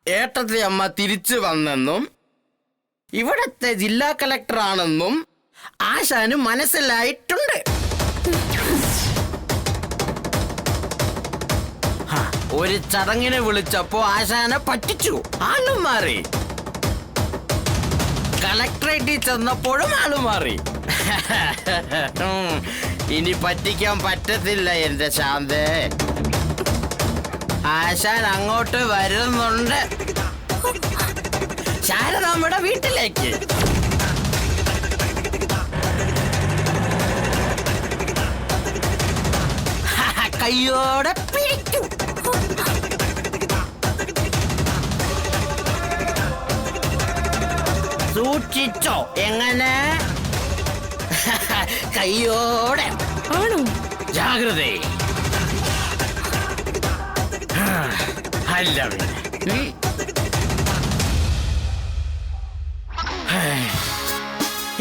ഏട്ടത്തി അമ്മ തിരിച്ചു വന്നെന്നും ഇവിടത്തെ ജില്ലാ കളക്ടറാണെന്നും ആശാന് മനസ്സിലായിട്ടുണ്ട്. ഒരു ചടങ്ങിനെ വിളിച്ചപ്പോ ആശാനെ പറ്റിച്ചു, ആളും മാറി. കളക്ടറേറ്റിൽ ചെന്നപ്പോഴും ആള് മാറി. ഇനി പറ്റിക്കാൻ പറ്റത്തില്ല എന്റെ ശാന്തേ. ആശാൻ അങ്ങോട്ട് വരുന്നുണ്ട്, ശാരദാമ്മയുടെ വീട്ടിലേക്ക്. കയ്യോടെ പിടിച്ചു. സൂക്ഷിച്ചോ. എങ്ങനെ? കയ്യോടെ ആണോ? ജാഗ്രത. അല്ല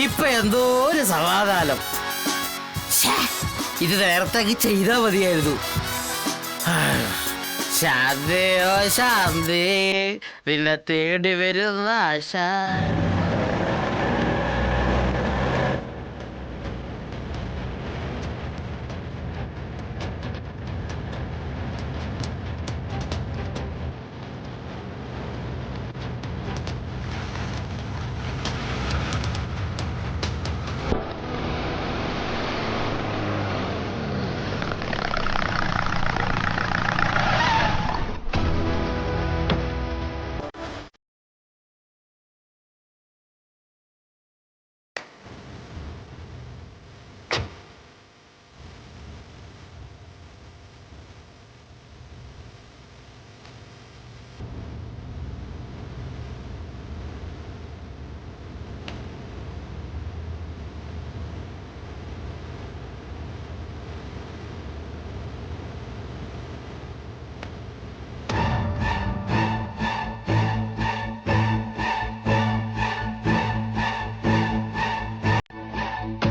ഇപ്പൊ എന്തോ ഒരു സമാധാനം. ഇത് നേരത്തെ ചെയ്താ മതിയായിരുന്നു. ശാന്തയോ ശാന്തി, നിന്നെ തേടി വരുന്ന ആശ.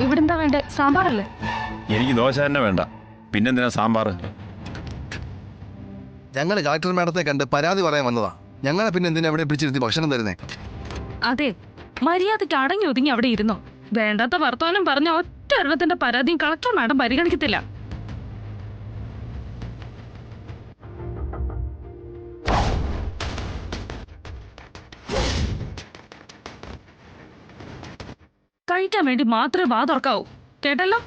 ഇവിടെന്താ വേണ്ടേ? സാമ്പാറല്ലേ? എനിക്ക് ദോശ തന്നെ വേണ്ട, പിന്നെന്തിനാ സാമ്പാർ? ഞങ്ങൾ കളക്ടർ മാഡത്തെ കണ്ട് പരാതി പറയാൻ വന്നതാ. ഞങ്ങളെ പിന്നെ എന്തിനാ അവിടെ പിടിച്ചിരുത്തി ഭക്ഷണം തരുന്നേ? അതെ, മര്യാദയ്ക്ക് അടങ്ങി ഒതുങ്ങി അവിടെ ഇരുന്നോ. വേണ്ടാത്ത വർത്തമാനം പറഞ്ഞ ഒറ്റ ഒരെണ്ണത്തിന്റെ പരാതിയും കളക്ടർ മാഡം പരിഗണിക്കത്തില്ല. കഴിക്കാൻ വേണ്ടി മാത്രമേ വാ തുറക്കാവൂ, കേട്ടല്ലോ?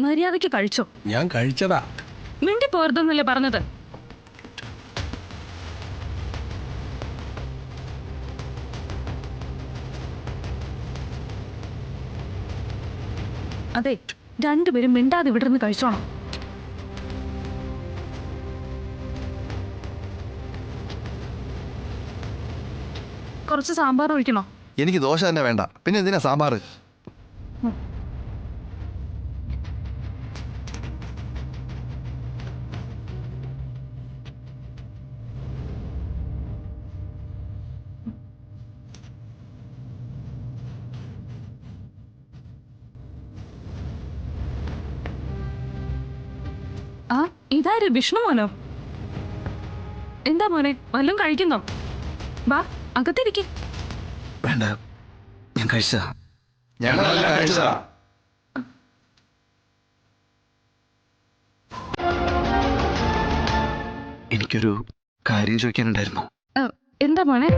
മര്യാദയ്ക്ക് കഴിച്ചോ. ഞാൻ കഴിച്ചതാ. മിണ്ടി പോരുതെന്നല്ലേ പറഞ്ഞത്? അതെ, രണ്ടുപേരും മിണ്ടാതെ ഇവിടെ നിന്ന് കഴിച്ചോണം. കുറച്ച് സാമ്പാർ ഒഴിക്കണോ? എനിക്ക് ദോശ തന്നെ വേണ്ട, പിന്നെ എന്തിനാ സാമ്പാർ? ആ, ഇതാര്? വിഷ്ണു മോനോ? എന്താ മോനെ, വല്ലതും കഴിക്കുന്നോ? വാ, അകത്തിരിക്കെ. വേണ്ട, ഞാൻ കഴിച്ചതാ. ഞങ്ങളെല്ലാം കഴിച്ചതാ. എനിക്കൊരു കാര്യം ചോദിക്കാനുണ്ടായിരുന്നു. എന്താ മോനെ?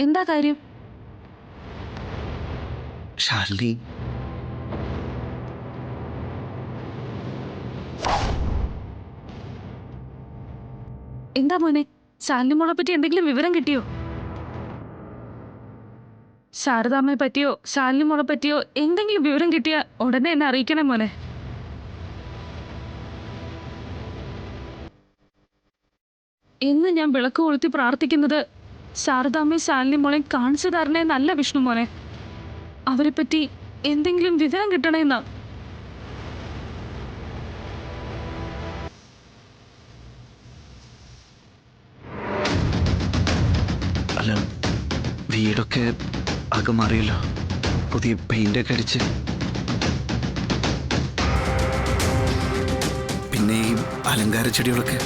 എന്താ കാര്യം? ശാലിനി, എന്താ മോനെ, ശാലിനിമോളെ പറ്റി എന്തെങ്കിലും വിവരം കിട്ടിയോ? ശാരദാമ്മയെ പറ്റിയോ ശാലിനിമോളെ പറ്റിയോ എന്തെങ്കിലും വിവരം കിട്ടിയാ ഉടനെ എന്നെ അറിയിക്കണേ മോനെ. എന്ന് ഞാൻ വിളക്ക് കൊളുത്തി പ്രാർത്ഥിക്കുന്നത് ശാരദാമ്മയും ശാലിനി മോളെയും കാണിച്ചു തരണേ നല്ല വിഷ്ണു മോനെ. അവരെ പറ്റി എന്തെങ്കിലും വിവരം കിട്ടണേന്നാ. അല്ല, വീടൊക്കെ ആകെ മാറിയല്ലോ. പുതിയ പെയിൻ്റൊക്കെ അടിച്ച്. പിന്നെ ഈ അലങ്കാര ചെടികളൊക്കെ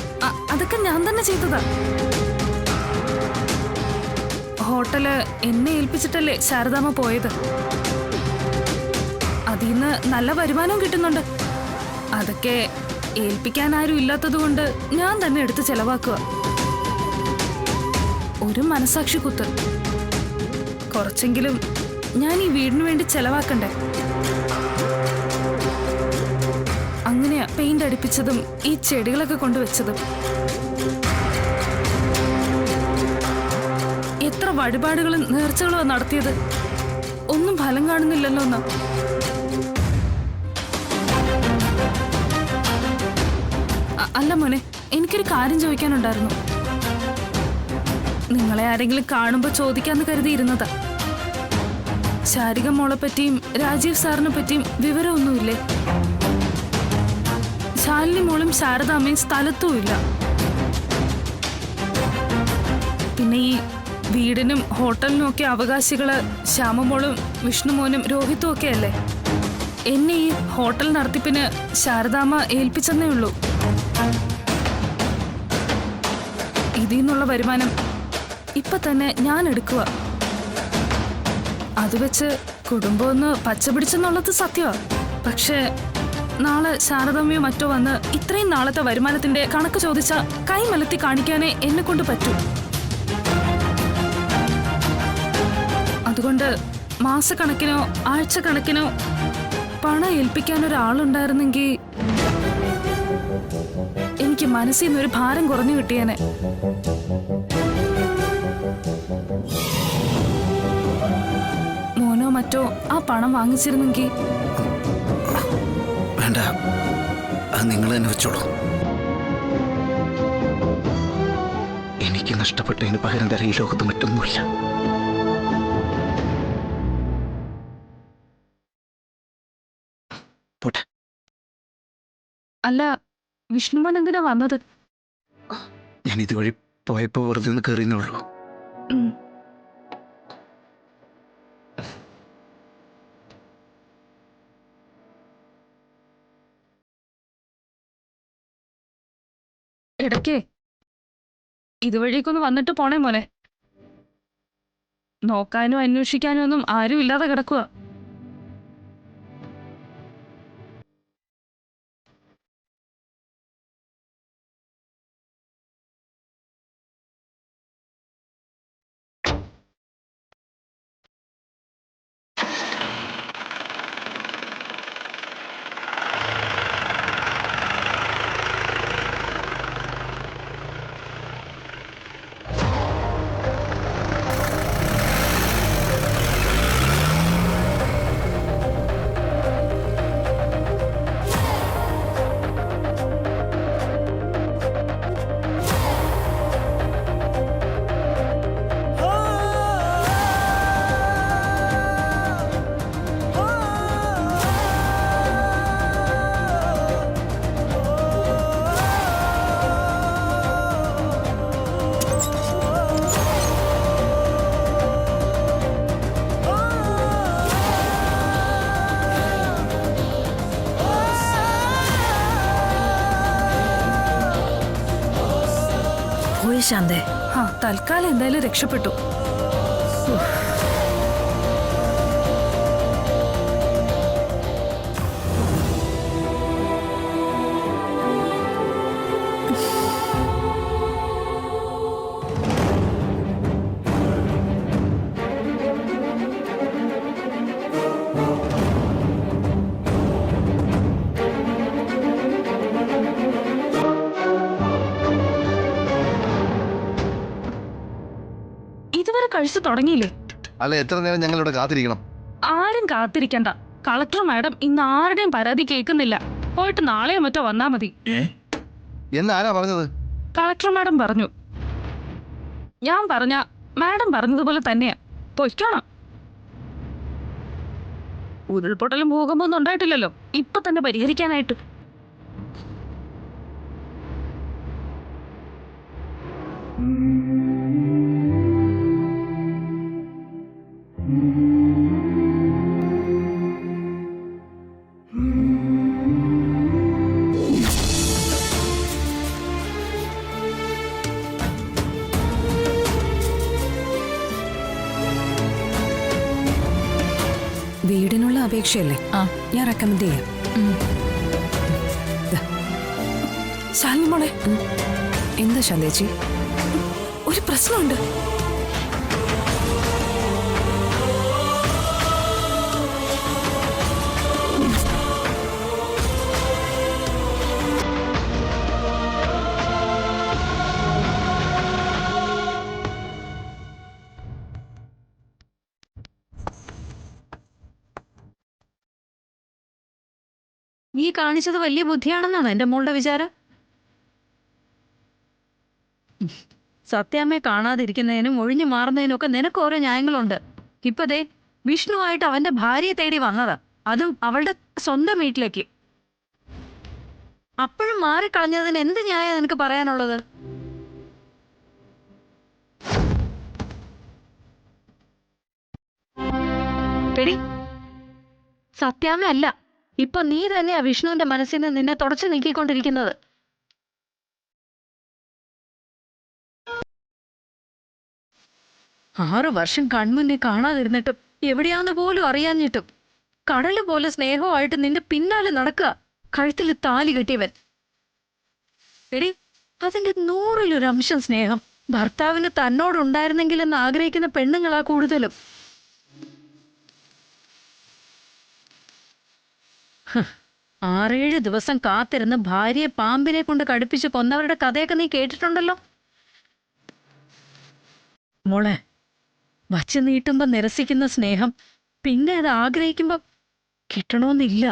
അതൊക്കെ ഞാൻ തന്നെ ചെയ്തതാ. ഹോട്ടല് എന്നെ ഏൽപ്പിച്ചിട്ടല്ലേ ശാരദാമ്മ പോയത്. അതിന്ന് നല്ല വരുമാനവും കിട്ടുന്നുണ്ട്. അതൊക്കെ ഏൽപ്പിക്കാൻ ആരും ഇല്ലാത്തത് കൊണ്ട് ഞാൻ തന്നെ എടുത്ത് ചെലവാക്കുക. ഒരു മനസാക്ഷി കുത്ത്. കുറച്ചെങ്കിലും ഞാൻ ഈ വീടിന് വേണ്ടി ചെലവാക്കണ്ടേ. അങ്ങനെയാ പെയിന്റ് അടിപ്പിച്ചതും ഈ ചെടികളൊക്കെ കൊണ്ടുവച്ചതും. എത്ര വഴിപാടുകളും നേർച്ചകളും നടത്തിയത്. ഒന്നും ഫലം കാണുന്നില്ലല്ലോ എന്നാ. അല്ല മോനെ, എനിക്കൊരു കാര്യം ചോദിക്കാനുണ്ടായിരുന്നു. നിങ്ങളെ ആരെങ്കിലും കാണുമ്പോ ചോദിക്കാന്ന് കരുതിയിരുന്നതാ. ശാരിക മോളെ പറ്റിയും രാജീവ് സാറിനെ പറ്റിയും വിവരമൊന്നുമില്ലേ? ശാലിനി മോളും ശാരദാമ്മയും സ്ഥലത്തും ഇല്ല. പിന്നെ ഈ വീടിനും ഹോട്ടലിനും ഒക്കെ അവകാശികള് ശ്യാമമോളും വിഷ്ണുമോനും രോഹിത്തും ഒക്കെ അല്ലേ? എന്നെ ഈ ഹോട്ടൽ നടത്തിപ്പിന് ശാരദാമ്മ ഏൽപ്പിച്ചെന്നേ ഉള്ളൂ. ഇതിൽ നിന്നുള്ള വരുമാനം ഇപ്പൊ തന്നെ ഞാൻ എടുക്കുക. അത് വെച്ച് കുടുംബം ഒന്ന് പച്ചപിടിച്ചെന്നുള്ളത് സത്യമാ. പക്ഷേ നാളെ ശാരദാമ്മയോ മറ്റോ വന്ന് ഇത്രയും നാളത്തെ വരുമാനത്തിന്റെ കണക്ക് ചോദിച്ച കൈമലത്തി കാണിക്കാനേ എന്നെ കൊണ്ട് പറ്റൂ. അതുകൊണ്ട് മാസക്കണക്കിനോ ആഴ്ചക്കണക്കിനോ പണം ഏൽപ്പിക്കാൻ ഒരാളുണ്ടായിരുന്നെങ്കിൽ എനിക്ക് മനസ്സിൽ നിന്നൊരു ഭാരം കുറഞ്ഞു കിട്ടിയേനെ. മോനോ മറ്റോ ആ പണം വാങ്ങിച്ചിരുന്നെങ്കിൽ. വേണ്ട, അത് നിങ്ങൾ തന്നെ വെച്ചോളൂ. എനിക്ക് നഷ്ടപ്പെട്ടതിന് പകരം തരാൻ ഈ ലോകത്ത് മറ്റൊന്നുമില്ല. പോട്ടെ. അല്ല, വിഷ്ണുമോൻ എന്തിനാ വന്നത്? ഞാൻ ഇതുവഴി പോയപ്പോ വെറുതെ ഒന്ന് കയറിയെന്നേ ഉള്ളൂ. ഇടയ്ക്കേ ഇതുവഴിയൊക്കൊന്ന് വന്നിട്ട് പോണേ മോനെ. നോക്കാനും അന്വേഷിക്കാനും ഒന്നും ആരും ഇല്ലാതെ കിടക്കുക. ശാന്തേ, തൽക്കാലം എന്തായാലും രക്ഷപ്പെട്ടു. ഇതുവരെ കഴിച്ചു തുടങ്ങിയില്ലേ? അല്ല, എത്ര നേരം ഞങ്ങൾ ഇവിടെ കാത്തിരിക്കണം? ആരും കാത്തിരിക്കണ്ട. കളക്ടർ മാഡം ഇന്ന് ആരുടെയും പരാതി കേൾക്കുന്നില്ല. പോയിട്ട് നാളെയോ മറ്റോ വന്നാ മതി. എന്നാരാ പറഞ്ഞത്? കളക്ടർ മാഡം പറഞ്ഞു ഞാൻ പറഞ്ഞ മാഡം പറഞ്ഞതുപോലെ തന്നെയാ, പൊയ്ക്കോണം. ഉരുൾപൊട്ടലും ഭൂകമ്പൊന്നും ഉണ്ടായിട്ടില്ലല്ലോ, ഇപ്പൊ തന്നെ പരിഹരിക്കാനായിട്ട്. വീടിനുള്ള അപേക്ഷയല്ലേ? ഞാൻ റെക്കമെൻഡ് ചെയ്യാം. ശാലിനി മോളെ, എന്താ ശാന്തേച്ചി? ഒരു പ്രശ്നമുണ്ട്. നീ കാണിച്ചത് വലിയ ബുദ്ധിയാണെന്നാണ് എന്റെ മോളുടെ വിചാരം. സത്യാമ്മയെ കാണാതിരിക്കുന്നതിനും ഒഴിഞ്ഞു മാറുന്നതിനും ഒക്കെ നിനക്ക് ഓരോ ന്യായങ്ങളുണ്ട്. ഇപ്പതേ വിഷ്ണുവായിട്ട് അവന്റെ ഭാര്യയെ തേടി വന്നതാ, അതും അവളുടെ സ്വന്തം വീട്ടിലേക്ക്. അപ്പോഴും മാറിക്കളഞ്ഞതിന് എന്ത് ന്യായം നിനക്ക് പറയാനുള്ളത്? എടി, സത്യാമ്മ അല്ല, ഇപ്പൊ നീ തന്നെയാ വിഷ്ണുവിന്റെ മനസ്സിൽ നിന്ന് നിന്നെ തുടച്ചു നീക്കിക്കൊണ്ടിരിക്കുന്നത്. ആറ് വർഷം കൺമുന്നിൽ കാണാതിരുന്നിട്ടും എവിടെയാന്ന് പോലും അറിയാഞ്ഞിട്ടും കടല് പോലെ സ്നേഹമായിട്ട് നിന്റെ പിന്നാലെ നടക്കുക, കഴുത്തിൽ താലി കെട്ടിയവൻ. എടി, അതിന്റെ 100-1 സ്നേഹം ഭർത്താവിന് തന്നോടുണ്ടായിരുന്നെങ്കിലെന്ന് ആഗ്രഹിക്കുന്ന പെണ്ണുങ്ങളാ കൂടുതലും. 6-7 ദിവസം കാത്തിരുന്ന് ഭാര്യയെ പാമ്പിനെ കൊണ്ട് കടുപ്പിച്ച് കൊന്നവരുടെ കഥയൊക്കെ നീ കേട്ടിട്ടുണ്ടല്ലോ. മോളെ, വച്ച് നീട്ടുമ്പോ നിരസിക്കുന്ന സ്നേഹം പിന്നെ അത് ആഗ്രഹിക്കുമ്പോ കിട്ടണമെന്നില്ല.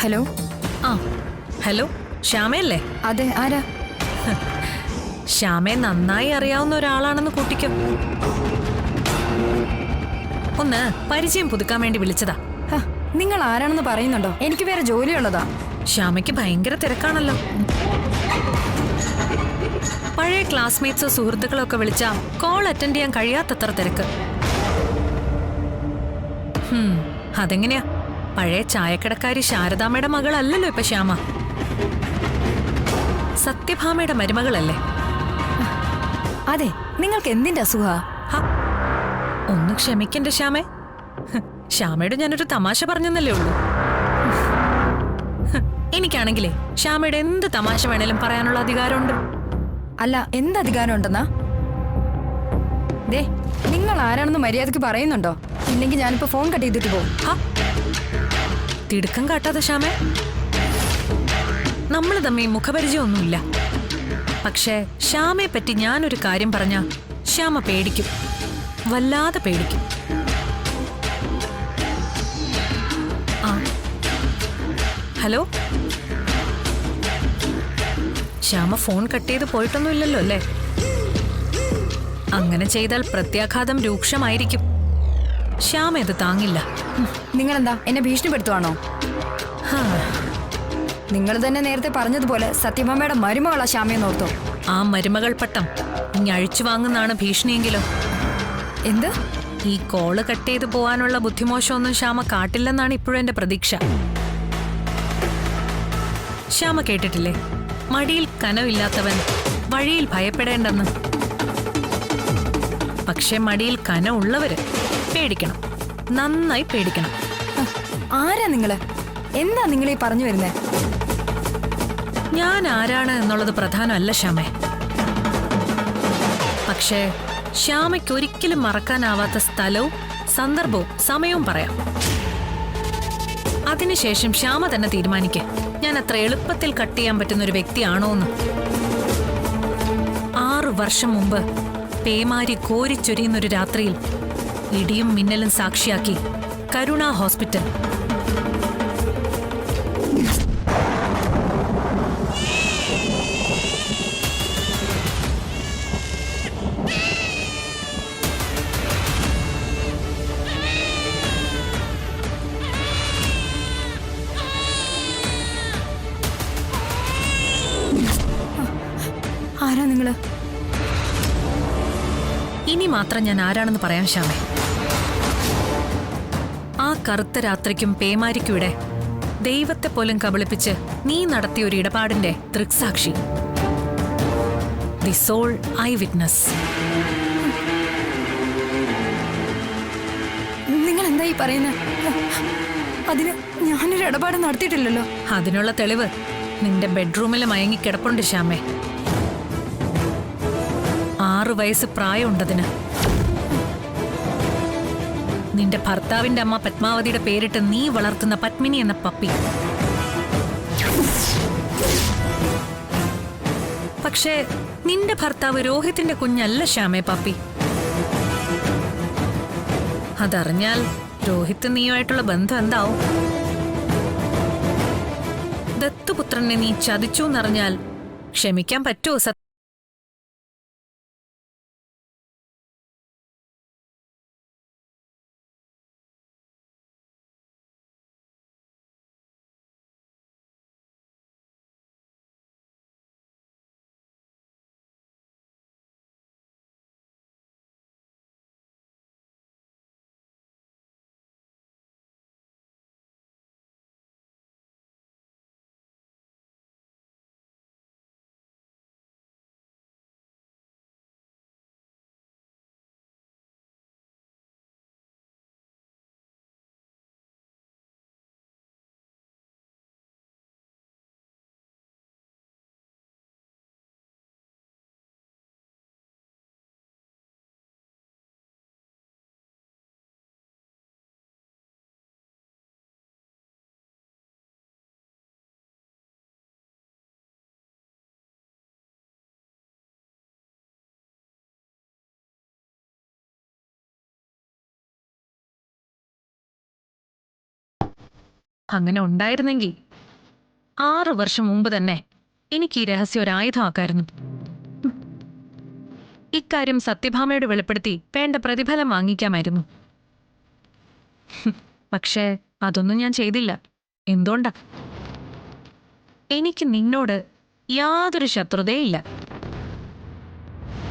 ഹലോ. ഹലോ, ശ്യാമയല്ലേ? അതെ, ആരാ? ശ്യാമയെ നന്നായി അറിയാവുന്ന ഒരാളാണെന്ന് കൂട്ടിക്കോ. ഒന്ന് പരിചയം പുതുക്കാൻ വേണ്ടി വിളിച്ചതാ. നിങ്ങൾ ആരാണെന്ന് പറയുന്നുണ്ടോ? എനിക്ക് വേറെ ജോലിയുള്ളതാ. ശ്യാമയ്ക്ക് ഭയങ്കര തിരക്കാണല്ലോ. പഴയ ക്ലാസ്മേറ്റ്സോ സുഹൃത്തുക്കളോ ഒക്കെ വിളിച്ചാ കോൾ അറ്റൻഡ് ചെയ്യാൻ കഴിയാത്തത്ര തിരക്ക്. അതെങ്ങനെയാ? പഴയ ചായക്കടക്കാരി ശാരദാമ്മയുടെ മകളല്ലല്ലോ ഇപ്പൊ ശ്യാമ. സത്യഭാമയുടെ മരുമകളല്ലേ? അതെ, നിങ്ങൾക്ക് എന്തിന്റെ അസുഖ? ഒന്ന് ക്ഷമിക്കണ്ടേ ശ്യാമേ. ശ്യാമയോട് ഞാനൊരു തമാശ പറഞ്ഞെന്നല്ലേ ഉള്ളൂ. എനിക്കാണെങ്കിലേ ശ്യാമയുടെ എന്ത് തമാശ വേണേലും പറയാനുള്ള അധികാരമുണ്ട്. അല്ല, എന്ത് അധികാരം ഉണ്ടെന്നാ? ദേ, നിങ്ങൾ ആരാണെന്ന് മര്യാദക്ക് പറയുന്നുണ്ടോ? ഇല്ലെങ്കിൽ ഞാനിപ്പോ ഫോൺ കട്ട് ചെയ്തിട്ട് പോകും. തിടുക്കം കാട്ടാതെ ശ്യാമേ. നമ്മൾ തമ്മി മുഖപരിചയമൊന്നുമില്ല. പക്ഷേ ശ്യാമയെ പറ്റി ഞാനൊരു കാര്യം പറഞ്ഞാ ശ്യാമ പേടിക്കും, വല്ലാതെ പേടിക്കും. ഹലോ? ശ്യാമ ഫോൺ കട്ട് ചെയ്ത് പോയിട്ടൊന്നുമില്ലല്ലോ അല്ലേ? അങ്ങനെ ചെയ്താൽ പ്രത്യാഘാതം രൂക്ഷമായിരിക്കും. ശ്യാമ ഇത് താങ്ങില്ല. നിങ്ങളെന്താ എന്നെ ഭീഷണിപ്പെടുത്തുവാണോ? നിങ്ങൾ തന്നെ നേരത്തെ പറഞ്ഞതുപോലെ സത്യഭാമയുടെ മരുമകളാ ശ്യാമയെന്ന് ഓർത്തോ? ആ മരുമകൾ പട്ടം ഇനി അഴിച്ചു വാങ്ങുന്നതാണ് ഭീഷണിയെങ്കിലോ? എന്ത്? ഈ കോള് കട്ട് ചെയ്ത് പോവാനുള്ള ബുദ്ധിമോശമൊന്നും ശ്യാമ കാട്ടില്ലെന്നാണ് ഇപ്പോഴും എന്റെ പ്രതീക്ഷ. ശ്യാമ കേട്ടിട്ടില്ലേ, മടിയിൽ കനവില്ലാത്തവൻ വഴിയിൽ ഭയപ്പെടേണ്ടെന്ന്? പക്ഷെ മടിയിൽ കനമുള്ളവര് പേടിക്കണം, നന്നായി പേടിക്കണം. ആരാ നിങ്ങള്? എന്താ നിങ്ങളീ പറഞ്ഞു വരുന്നേ? ഞാൻ ആരാണ് എന്നുള്ളത് പ്രധാനമല്ല ശ്യാമേ. പക്ഷേ ശ്യാമയ്ക്ക് ഒരിക്കലും മറക്കാനാവാത്ത സ്ഥലവും സന്ദർഭവും സമയവും പറയാം. അതിനുശേഷം ശ്യാമ തന്നെ തീരുമാനിക്കേ ഞാൻ അത്ര എളുപ്പത്തിൽ കട്ട് ചെയ്യാൻ പറ്റുന്ന ഒരു വ്യക്തിയാണോ എന്ന്. 6 വർഷം മുമ്പ് പേമാരി കോരിച്ചൊരിയുന്നൊരു രാത്രിയിൽ ഇടിയും മിന്നലും സാക്ഷിയാക്കി കരുണ ഹോസ്പിറ്റൽ. ആരാ നിങ്ങള്? ഇനി മാത്രം ഞാൻ ആരാണെന്ന് പറയാൻ ശ്യാമേ. ആ കറുത്ത രാത്രിക്കും പേമാരിക്കുവിടെ ദൈവത്തെ പോലും കബളിപ്പിച്ച് നീ നടത്തിയ ഒരു ഇടപാടിന്റെ ദൃക്സാക്ഷി, ദി സോൾ ഐ വിറ്റ്നസ്. നിങ്ങൾ എന്താ ഈ പറയുന്നത്? അതിന് ഞാനൊരു ഇടപാട് നടത്തിയിട്ടില്ലല്ലോ. അതിനുള്ള തെളിവ് നിന്റെ ബെഡ്റൂമിൽ മയങ്ങിക്കിടപ്പുണ്ട് ശ്യാമേ. 6 വയസ്സ് പ്രായമുണ്ടതിന്. നിന്റെ ഭർത്താവിന്റെ അമ്മ പത്മാവതിയുടെ പേരിട്ട് നീ വളർത്തുന്ന പത്മിനി എന്ന പപ്പി. പക്ഷേ നിന്റെ ഭർത്താവ് രോഹിത്തിന്റെ കുഞ്ഞല്ല ശ്യാമേ പപ്പി. അതറിഞ്ഞാൽ രോഹിത് നീയുമായിട്ടുള്ള ബന്ധം എന്താവും? ദത്തുപുത്രനെ നീ ചതിച്ചു എന്നറിഞ്ഞാൽ ക്ഷമിക്കാൻ പറ്റുമോ? അങ്ങനെ ഉണ്ടായിരുന്നെങ്കിൽ 6 വർഷം മുമ്പ് തന്നെ എനിക്ക് ഈ രഹസ്യം ഒരു ആയുധമാക്കായിരുന്നു. ഇക്കാര്യം സത്യഭാമയോട് വെളിപ്പെടുത്തി വേണ്ട പ്രതിഫലം വാങ്ങിക്കാമായിരുന്നു. പക്ഷേ അതൊന്നും ഞാൻ ചെയ്തില്ല. എന്തുകൊണ്ടാ? എനിക്ക് നിന്നോട് യാതൊരു ശത്രുതയില്ല.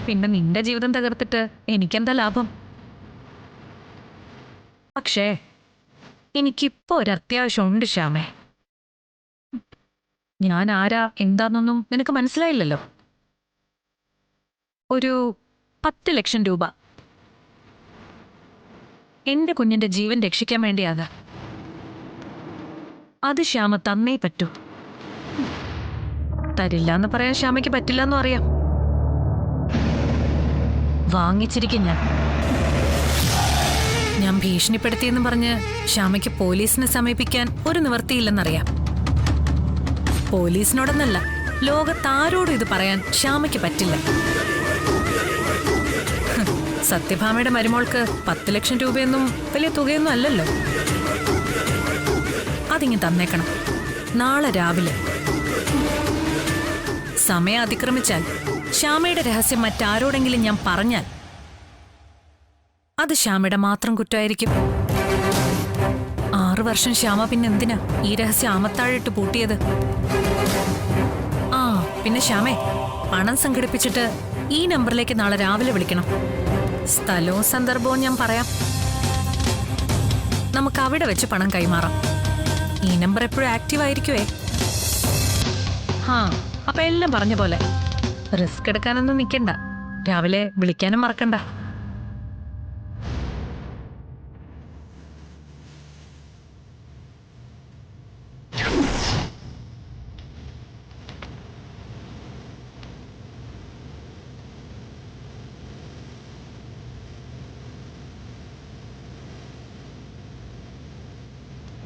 പിന്നെ നിന്റെ ജീവിതം തകർത്തിട്ട് എനിക്കെന്താ ലാഭം? പക്ഷേ എനിക്കിപ്പോ ഒരു അത്യാവശ്യമുണ്ട് ശ്യാമേ. ഞാൻ ആരാ എന്താന്നൊന്നും നിനക്ക് മനസ്സിലായില്ലല്ലോ. ഒരു 10 ലക്ഷം രൂപ എന്റെ കുഞ്ഞിന്റെ ജീവൻ രക്ഷിക്കാൻ വേണ്ടിയാകാ. അത് ശ്യാമ തന്നേ പറ്റൂ. തരില്ല എന്ന് പറയാൻ ശ്യാമയ്ക്ക് പറ്റില്ലെന്നും അറിയാം. വാങ്ങിച്ചിരിക്കും ഞാൻ ഭീഷണിപ്പെടുത്തിയെന്ന് പറഞ്ഞ് ശ്യാമയ്ക്ക് പോലീസിനെ സമീപിക്കാൻ ഒരു നിവൃത്തിയില്ലെന്നറിയാം. പോലീസിനോടൊന്നല്ല, ലോകത്താരോടും ഇത് പറയാൻ ശ്യാമയ്ക്ക് പറ്റില്ല. സത്യഭാമയുടെ മരുമോൾക്ക് 10 ലക്ഷം രൂപയൊന്നും വലിയ തുകയൊന്നും അല്ലല്ലോ. അതിങ്ങ് തന്നേക്കണം. നാളെ രാവിലെ. സമയം അതിക്രമിച്ചാൽ ശ്യാമയുടെ രഹസ്യം മറ്റാരോടെങ്കിലും ഞാൻ പറഞ്ഞാൽ അത് ശ്യാമയുടെ മാത്രം കുറ്റമായിരിക്കും. 6 വർഷം ശ്യാമ പിന്നെന്തിനാ ഈ രഹസ്യം ആമത്താഴിട്ട് പൂട്ടിയത്? ആ പിന്നെ ശ്യാമേ, പണം സംഘടിപ്പിച്ചിട്ട് ഈ നമ്പറിലേക്ക് നാളെ രാവിലെ വിളിക്കണം. സ്ഥലവും സന്ദർഭവും ഞാൻ പറയാം. നമുക്ക് അവിടെ വെച്ച് പണം കൈമാറാം. ഈ നമ്പർ എപ്പോഴും ആക്റ്റീവ് ആയിരിക്കുവേ. ആ അപ്പൊ എല്ലാം പറഞ്ഞ പോലെ റിസ്ക് എടുക്കാനൊന്നും നിൽക്കണ്ട. രാവിലെ വിളിക്കാനും മറക്കണ്ട.